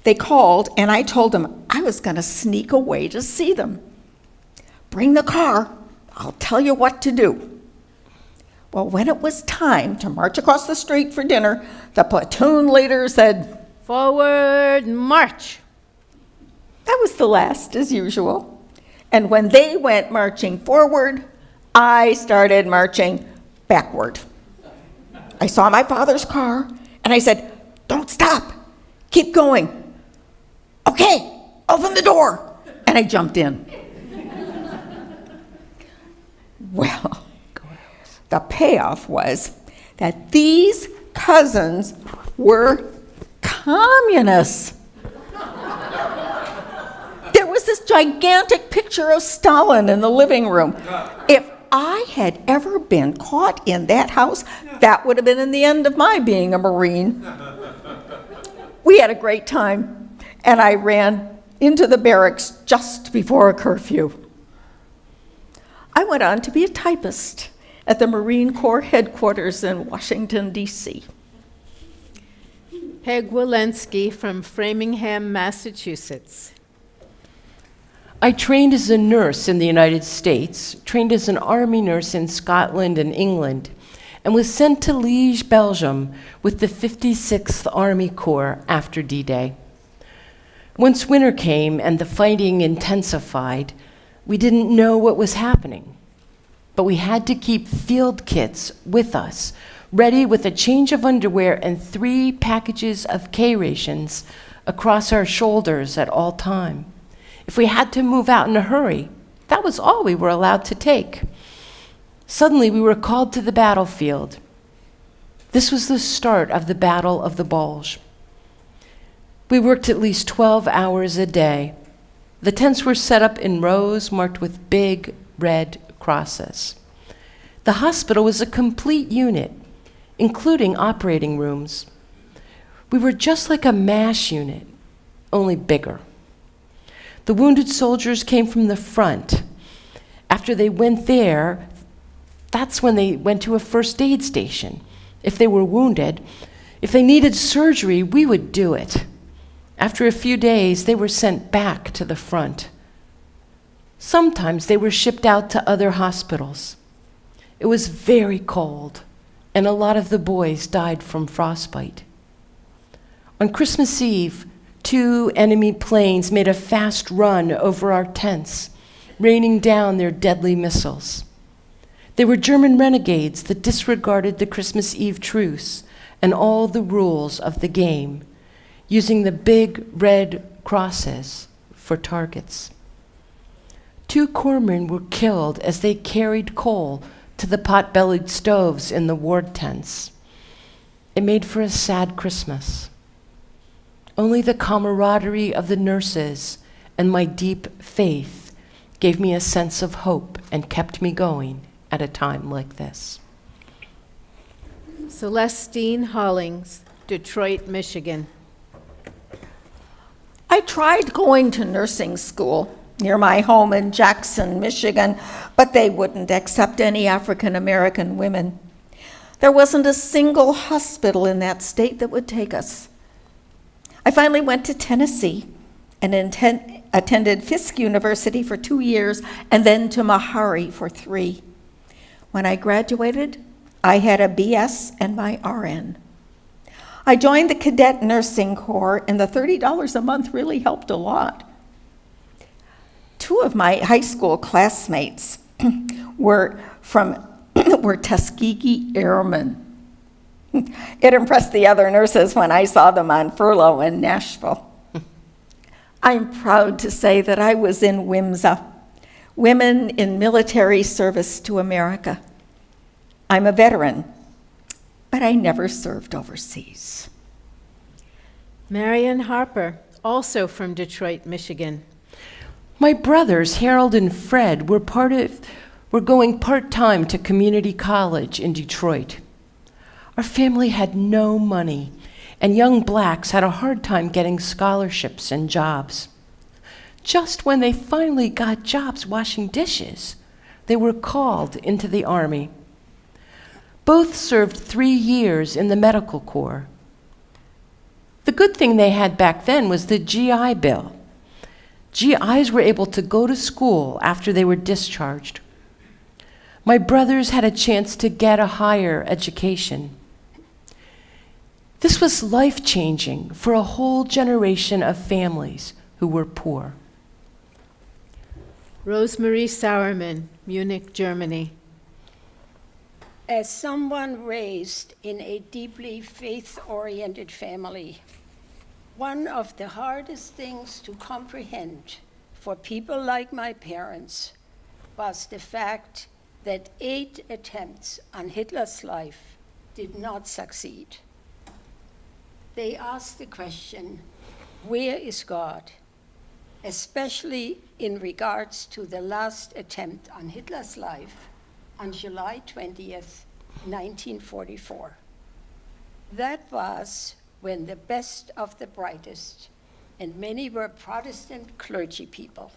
Speaker 3: They called, and I told them I was going to sneak away to see them. Bring the car. I'll tell you what to do. Well, when it was time to march across the street for dinner, the platoon leader said,
Speaker 5: Forward march.
Speaker 3: That was the last, as usual. And when they went marching forward, I started marching backward. I saw my father's car, and I said, Don't stop. Keep going. Okay, open the door. And I jumped in. Well, the payoff was that these cousins were communists. There was this gigantic picture of Stalin in the living room. If I had ever been caught in that house, that would have been the end of my being a Marine. We had a great time, and I ran into the barracks just before a curfew. I went on to be a typist at the Marine Corps headquarters in Washington, D.C.
Speaker 5: Hague Walenski from Framingham, Massachusetts.
Speaker 6: I trained as a nurse in the United States, trained as an army nurse in Scotland and England, and was sent to Liège, Belgium with the 56th Army Corps after D-Day. Once winter came and the fighting intensified, we didn't know what was happening, but we had to keep field kits with us, ready with a change of underwear and 3 packages of K-rations across our shoulders at all time. If we had to move out in a hurry, that was all we were allowed to take. Suddenly, we were called to the battlefield. This was the start of the Battle of the Bulge. We worked at least 12 hours a day. The tents were set up in rows marked with big red crosses. The hospital was a complete unit, including operating rooms. We were just like a MASH unit, only bigger. The wounded soldiers came from the front. After they went there, that's when they went to a first aid station. If they were wounded, if they needed surgery, we would do it. After a few days, they were sent back to the front. Sometimes they were shipped out to other hospitals. It was very cold, and a lot of the boys died from frostbite. On Christmas Eve, 2 enemy planes made a fast run over our tents, raining down their deadly missiles. They were German renegades that disregarded the Christmas Eve truce and all the rules of the game, using the big red crosses for targets. 2 corpsmen were killed as they carried coal to the pot-bellied stoves in the ward tents. It made for a sad Christmas. Only the camaraderie of the nurses and my deep faith gave me a sense of hope and kept me going at a time like this.
Speaker 5: Celestine Hollings, Detroit, Michigan.
Speaker 3: I tried going to nursing school, near my home in Jackson, Michigan, but they wouldn't accept any African American women. There wasn't a single hospital in that state that would take us. I finally went to Tennessee and attended Fisk University for 2 years and then to McGary for 3. When I graduated, I had a BS and my RN. I joined the Cadet Nursing Corps, and the $30 a month really helped a lot. 2 of my high school classmates were Tuskegee Airmen. It impressed the other nurses when I saw them on furlough in Nashville. I'm proud to say that I was in WIMSA, Women in Military Service to America. I'm a veteran, but I never served overseas.
Speaker 5: Marian Harper, also from Detroit, Michigan.
Speaker 6: My brothers, Harold and Fred, were going part-time to community college in Detroit. Our family had no money, and young blacks had a hard time getting scholarships and jobs. Just when they finally got jobs washing dishes, they were called into the Army. Both served 3 years in the medical corps. The good thing they had back then was the GI Bill. GIs were able to go to school after they were discharged. My brothers had a chance to get a higher education. This was life-changing for a whole generation of families who were poor.
Speaker 5: Rosemarie Cerumen, Munich, Germany.
Speaker 7: As someone raised in a deeply faith-oriented family, one of the hardest things to comprehend for people like my parents was the fact that 8 attempts on Hitler's life did not succeed. They asked the question, where is God? Especially in regards to the last attempt on Hitler's life on July 20th, 1944. That was when the best of the brightest, and many were Protestant clergy people,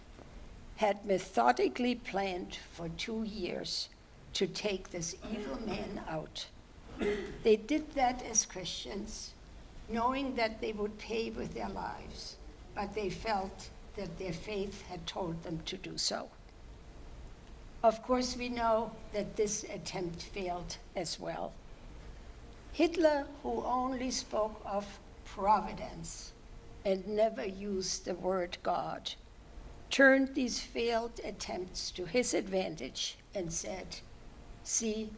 Speaker 7: had methodically planned for 2 years to take this evil man out. They did that as Christians, knowing that they would pay with their lives, but they felt that their faith had told them to do so. Of course, we know that this attempt failed as well. Hitler, who only spoke of providence and never used the word God, turned these failed attempts to his advantage and said, "See,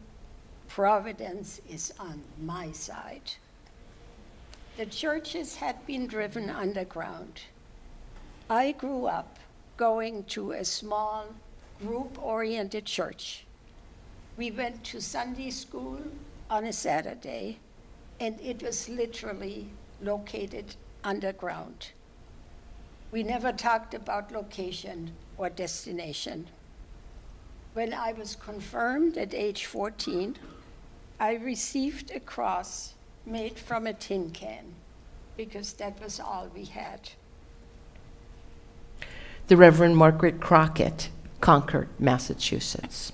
Speaker 7: providence is on my side." The churches had been driven underground. I grew up going to a small, group-oriented church. We went to Sunday school on a Saturday, and it was literally located underground. We never talked about location or destination. When I was confirmed at age 14, I received a cross made from a tin can, because that was all we had.
Speaker 6: The Reverend Margaret Crockett, Concord, Massachusetts.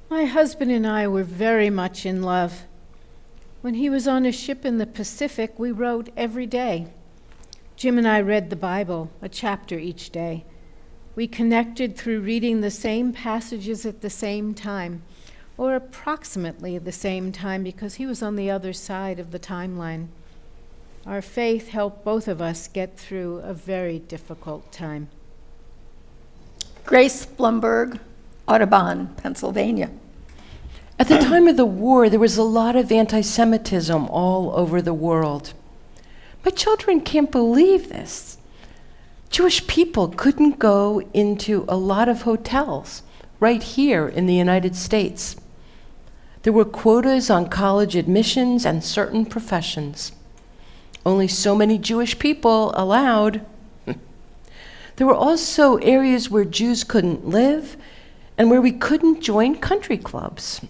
Speaker 5: My husband and I were very much in love. When he was on a ship in the Pacific, we wrote every day. Jim and I read the Bible, a chapter each day. We connected through reading the same passages at the same time, or approximately the same time, because he was on the other side of the timeline. Our faith helped both of us get through a very difficult time.
Speaker 3: Grace Bloomberg, Audubon, Pennsylvania.
Speaker 6: At the time of the war, there was a lot of anti-Semitism all over the world. My children can't believe this. Jewish people couldn't go into a lot of hotels right here in the United States. There were quotas on college admissions and certain professions. Only so many Jewish people allowed. There were also areas where Jews couldn't live and where we couldn't join country clubs.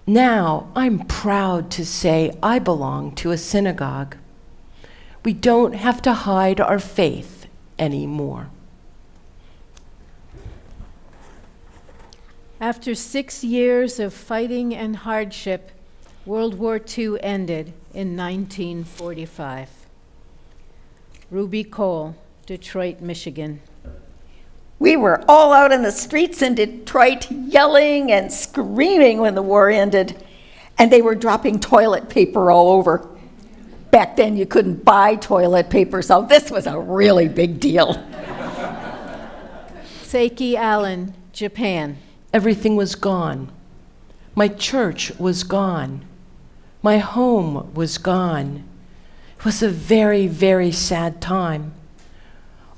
Speaker 6: Now, I'm proud to say I belong to a synagogue. We don't have to hide our faith anymore.
Speaker 5: After 6 years of fighting and hardship, World War II ended in 1945. Ruby Cole, Detroit, Michigan.
Speaker 3: We were all out in the streets in Detroit yelling and screaming when the war ended, and they were dropping toilet paper all over. Back then you couldn't buy toilet paper, so this was a really big deal.
Speaker 5: Seiki Allen, Japan.
Speaker 6: Everything was gone. My church was gone. My home was gone. It was a very, very sad time.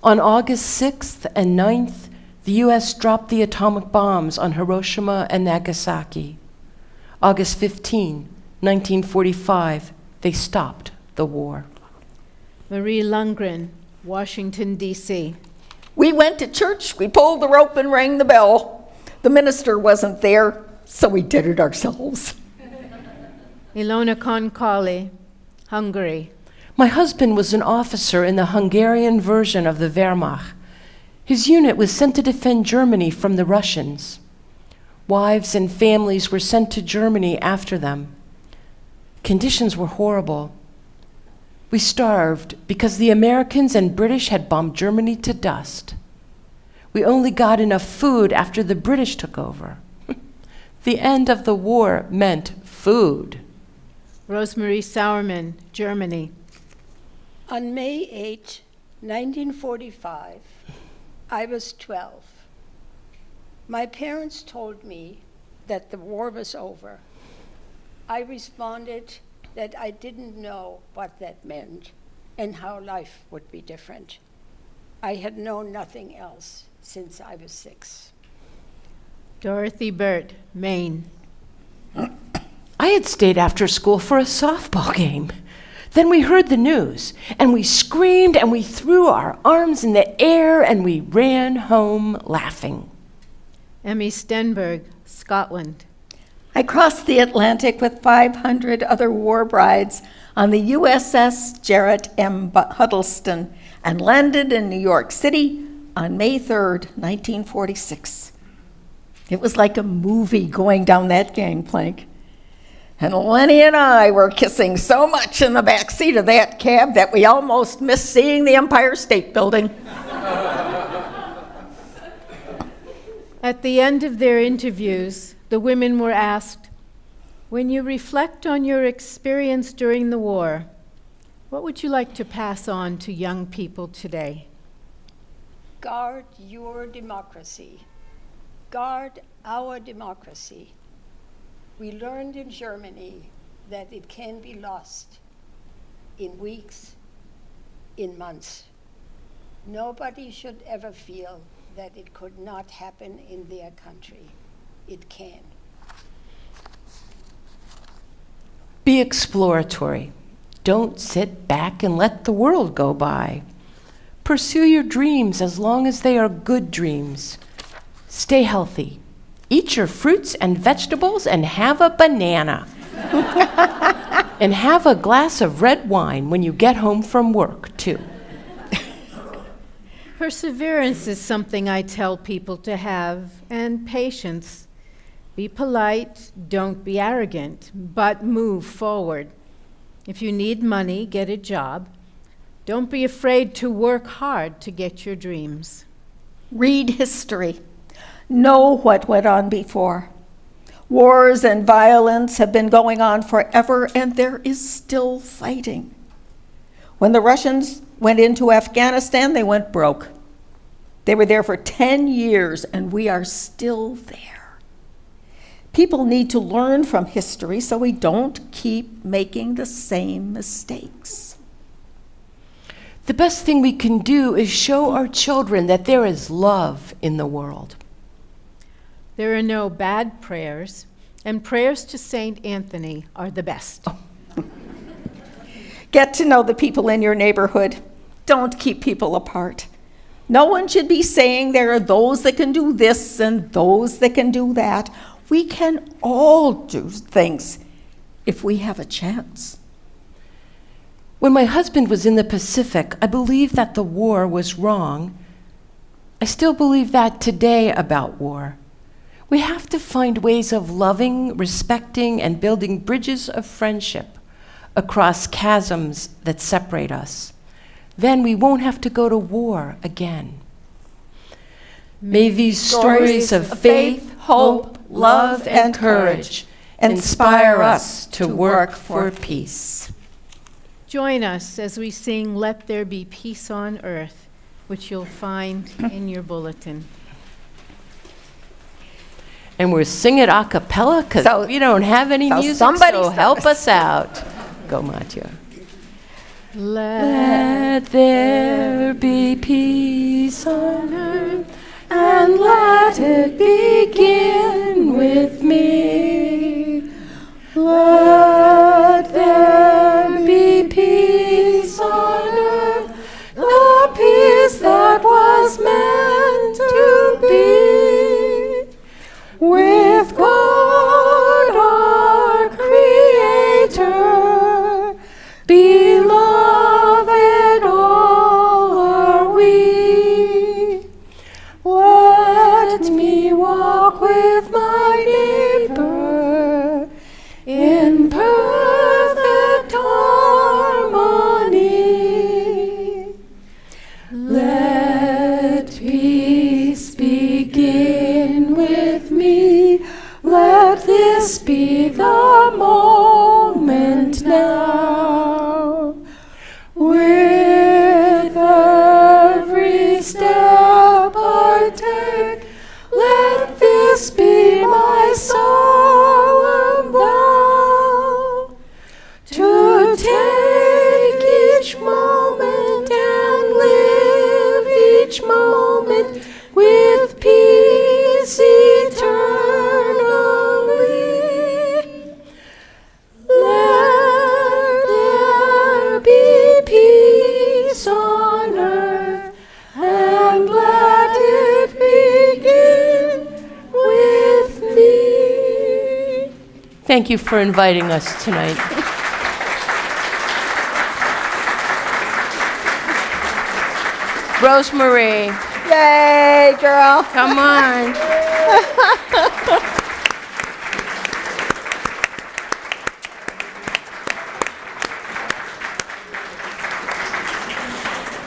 Speaker 6: On August 6th and 9th, the U.S. dropped the atomic bombs on Hiroshima and Nagasaki. August 15, 1945, they stopped the war.
Speaker 5: Marie Lundgren, Washington, D.C.
Speaker 3: We went to church, we pulled the rope and rang the bell. The minister wasn't there, so we did it ourselves.
Speaker 5: Ilona Konkali, Hungary.
Speaker 6: My husband was an officer in the Hungarian version of the Wehrmacht. His unit was sent to defend Germany from the Russians. Wives and families were sent to Germany after them. Conditions were horrible. We starved because the Americans and British had bombed Germany to dust. We only got enough food after the British took over. The end of the war meant food.
Speaker 5: Rosemarie Cerumen, Germany.
Speaker 7: On May 8, 1945, I was 12. My parents told me that the war was over. I responded that I didn't know what that meant and how life would be different. I had known nothing else since I was 6.
Speaker 5: Dorothy Burt, Maine.
Speaker 6: I had stayed after school for a softball game. Then we heard the news, and we screamed, and we threw our arms in the air, and we ran home laughing.
Speaker 5: Emmie Stenberg, Scotland.
Speaker 3: I crossed the Atlantic with 500 other war brides on the USS Jarrett M. Huddleston and landed in New York City on May 3rd, 1946. It was like a movie going down that gangplank. And Lenny and I were kissing so much in the back seat of that cab that we almost missed seeing the Empire State Building.
Speaker 5: At the end of their interviews, the women were asked, when you reflect on your experience during the war, what would you like to pass on to young people today?
Speaker 7: Guard your democracy. Guard our democracy. We learned in Germany that it can be lost in weeks, in months. Nobody should ever feel that it could not happen in their country. It can.
Speaker 6: Be exploratory. Don't sit back and let the world go by. Pursue your dreams as long as they are good dreams. Stay healthy. Eat your fruits and vegetables and have a banana. And have a glass of red wine when you get home from work, too.
Speaker 5: Perseverance is something I tell people to have, and patience. Be polite, don't be arrogant, but move forward. If you need money, get a job. Don't be afraid to work hard to get your dreams.
Speaker 3: Read history. Know what went on before. Wars and violence have been going on forever, and there is still fighting. When the Russians went into Afghanistan, they went broke. They were there for 10 years, and we are still there. People need to learn from history so we don't keep making the same mistakes.
Speaker 6: The best thing we can do is show our children that there is love in the world.
Speaker 5: There are no bad prayers, and prayers to Saint Anthony are the best.
Speaker 3: Get to know the people in your neighborhood. Don't keep people apart. No one should be saying there are those that can do this and those that can do that. We can all do things if we have a chance.
Speaker 6: When my husband was in the Pacific, I believed that the war was wrong. I still believe that today about war. We have to find ways of loving, respecting, and building bridges of friendship across chasms that separate us. Then we won't have to go to war again. May these stories of faith, hope, love, and courage inspire us to work for peace.
Speaker 5: Join us as we sing Let There Be Peace on Earth, which you'll find in your bulletin.
Speaker 6: And we're singing a cappella because we don't have any music, so help us out. Go, Matya. Let there be peace on earth, and let it begin with me. Let there be peace on earth, the peace that was meant to be. With God our Creator, beloved all are we. Let me walk with my neighbor in perfect harmony. Let peace begin with me. Let this be the moment now. With every step I take, let this be my solemn vow. To take each moment and live each moment with peace eternally. Let there be peace on earth, and let it begin with me. Thank you for inviting us tonight. Rosemarie,
Speaker 3: Yay, girl.
Speaker 6: come on.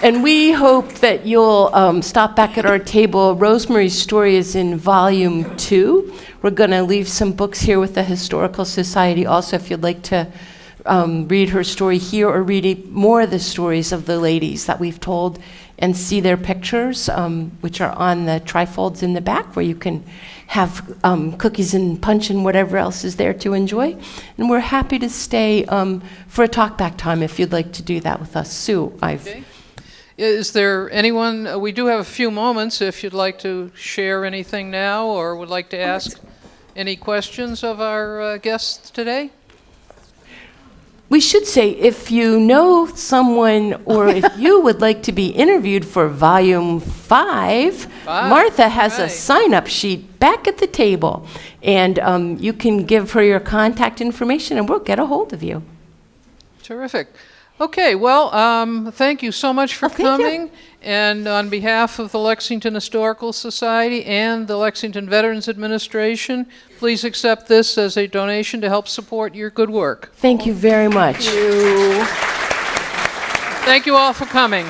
Speaker 6: And we hope that you'll stop back at our table. Rosemarie's story is in volume 2. We're going to leave some books here with the Historical Society also, if you'd like to read her story here or read more of the stories of the ladies that we've told and see their pictures, which are on the trifolds in the back, where you can have cookies and punch and whatever else is there to enjoy. And we're happy to stay for a talk-back time if you'd like to do that with us. Sue,
Speaker 1: Okay. Is there anyone, we do have a few moments, if you'd like to share anything now or would like to ask any questions of our guests today?
Speaker 6: We should say, if you know someone or if you would like to be interviewed for Volume 5, Martha has a sign-up sheet back at the table. And you can give her your contact information and we'll get a hold of you.
Speaker 1: Terrific. Okay, well, thank you so much for coming.
Speaker 6: You.
Speaker 1: And on behalf of the Lexington Historical Society and the Lexington Veterans Administration, please accept this as a donation to help support your good work.
Speaker 6: Thank you very much.
Speaker 1: Thank you all for coming.